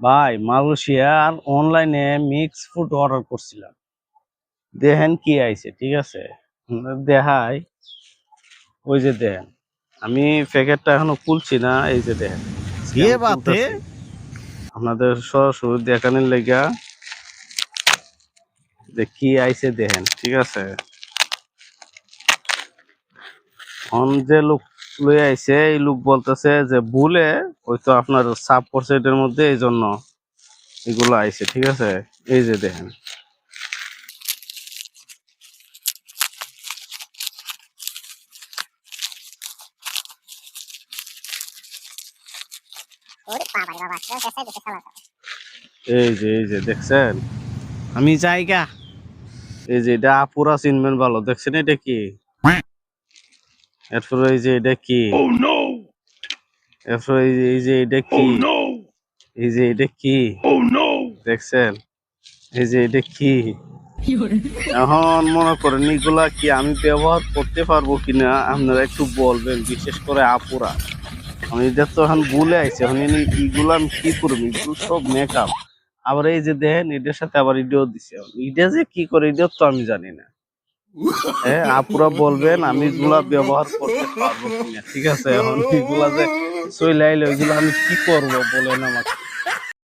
ভাই মালয়েশিয়ার অনলাইনে মিক্স ফুড অর্ডার করছিলাম। দেখেন কি আইছে, ঠিক আছে? দেখাই, ওই যে দেখেন, আমি প্যাকেটটা এখনো খুলছি না। এই যে দেখেন, আজকে ये আমি बात है। খুলতেছি আপনাদের সরাসরি দেখানোর লেগা যে কি আইছে দেখেন, ঠিক আছে? যে লোক লই আইছে এই লোক বলতেছে যে ভুলে হয়তো আপনার সাব পড়ছে এটার মধ্যে, এই জন্য এগুলো আইছে, ঠিক আছে? এই যে দেখেন, এই যে দেখছেন, আমি জায়গা, এই যে এটা আপুরা চিনবেন ভালো, দেখছেন এটা কি? এরপরে এই যে এটা কি, এরপরে এই যে এটা কি, এই যে এটা কি দেখছেন, এই যে এটা কি। এখন মনে করেন এগুলা কি আমি ব্যবহার করতে পারবো কিনা আপনারা একটু বলবেন, বিশেষ করে আপুরা। আমি এটা তো এখন ভুলে আইছি, এখন এগুলো আমি কি করবো? এগুলো সব মেকআপ। আবার এই যে দেখেন এটার সাথে আবার এটাও দিছে, এটা যে কি করে এটা তো আমি জানি না। হ্যাঁ, আপুরা বলবেন আমি এগুলা ব্যবহার করতে পারবো কিনা, ঠিক আছে? এখন এগুলা যে চলে আইলে ওইগুলো আমি কি করবো বলেন আমাকে।